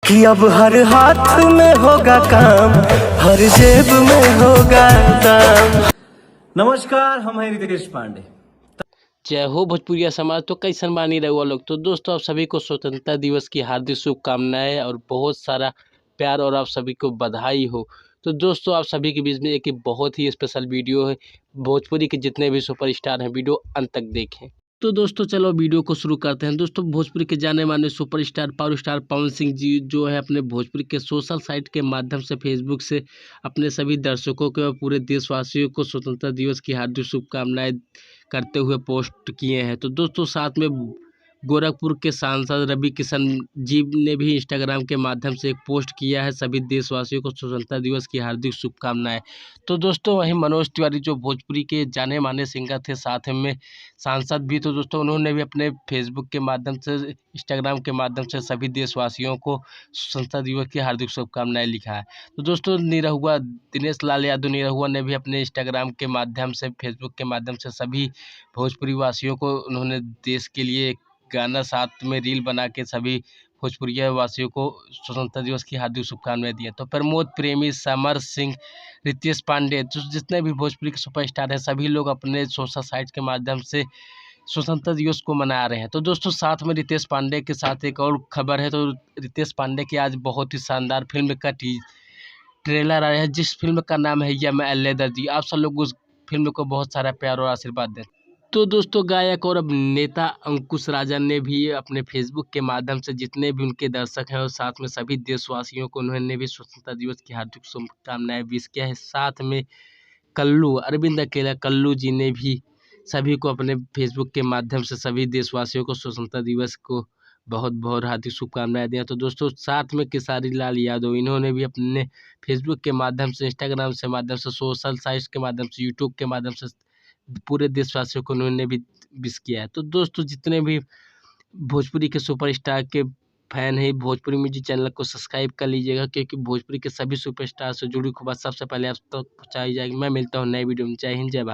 कि अब हर हाथ में होगा काम, हर जेब में होगा दाम। नमस्कार, हम हैं रितेश पांडे। जय हो भोजपुरिया समाज। तो कैसन बानी रहुआ लोग। तो दोस्तों आप सभी को स्वतंत्रता दिवस की हार्दिक शुभकामनाएं और बहुत सारा प्यार और आप सभी को बधाई हो। तो दोस्तों आप सभी के बीच में एक बहुत ही स्पेशल वीडियो है। भोजपुरी के जितने भी सुपरस्टार हैं वीडियो अंत तक देखें। तो दोस्तों चलो वीडियो को शुरू करते हैं। दोस्तों भोजपुरी के जाने माने superstar power star Pawan Singh ji जो है अपने भोजपुरी के सोशल साइट के माध्यम से फेसबुक से अपने सभी दर्शकों को और पूरे देशवासियों को स्वतंत्रता दिवस की हार्दिक शुभकामनाएं करते हुए पोस्ट किए हैं। तो दोस्तों साथ में गोरखपुर के सांसद रवि किशन जी ने भी इंस्टाग्राम के माध्यम से एक पोस्ट किया है, सभी देशवासियों को स्वतंत्रता दिवस की हार्दिक शुभकामनाएं। तो दोस्तों वहीं मनोज तिवारी जो भोजपुरी के जाने माने सिंगर थे, साथ में सांसद भी, तो दोस्तों उन्होंने भी अपने फेसबुक के माध्यम से इंस्टाग्राम के माध्यम से सभी देशवासियों को स्वतंत्रता दिवस की हार्दिक शुभकामनाएं लिखा है। तो दोस्तों निरहुआ दिनेश लाल यादव निरहुआ ने भी अपने इंस्टाग्राम के माध्यम से फेसबुक के माध्यम से सभी भोजपुरी वासियों को उन्होंने देश के लिए एक गाना साथ में रील बना के सभी भोजपुरिया वासियों को स्वतंत्रता दिवस की हार्दिक शुभकामनाएं दी है। तो प्रमोद प्रेमी, समर सिंह, रितेश पांडे, जितने भी भोजपुरी के सुपरस्टार हैं सभी लोग अपने सोशल साइट के माध्यम से स्वतंत्रता दिवस को मना रहे हैं। तो दोस्तों साथ में रितेश पांडे के साथ एक और खबर है। तो रितेश पांडे की आज बहुत ही शानदार फिल्म का ट्रेलर आया है, जिस फिल्म का नाम है यम दर्जी। आप सब लोग उस फिल्म को बहुत सारा प्यार और आशीर्वाद दें। तो दोस्तों गायक और अब नेता अंकुश राजा ने भी अपने फेसबुक के माध्यम से जितने भी उनके दर्शक हैं और साथ में सभी देशवासियों को उन्होंने भी स्वतंत्रता दिवस की हार्दिक शुभकामनाएं विश किया है। साथ में कल्लू अरविंद अकेला कल्लू जी ने भी सभी को अपने फेसबुक के माध्यम से सभी देशवासियों को स्वतंत्रता दिवस को बहुत बहुत हार्दिक शुभकामनाएं दिया। तो दोस्तों साथ में केसारी लाल यादव इन्होंने भी अपने फेसबुक के माध्यम से, इंस्टाग्राम से माध्यम से, सोशल साइट्स के माध्यम से, यूट्यूब के माध्यम से पूरे देशवासियों को उन्होंने भी विश किया है। तो दोस्तों जितने भी भोजपुरी के सुपरस्टार के फैन है भोजपुरी म्यूजिक चैनल को सब्सक्राइब कर लीजिएगा, क्योंकि भोजपुरी के सभी सुपरस्टार से जुड़ी खबर सबसे पहले आप तक पहुँचाई जाएगी। मैं मिलता हूँ नए वीडियो में। जय हिंद, जय भारत।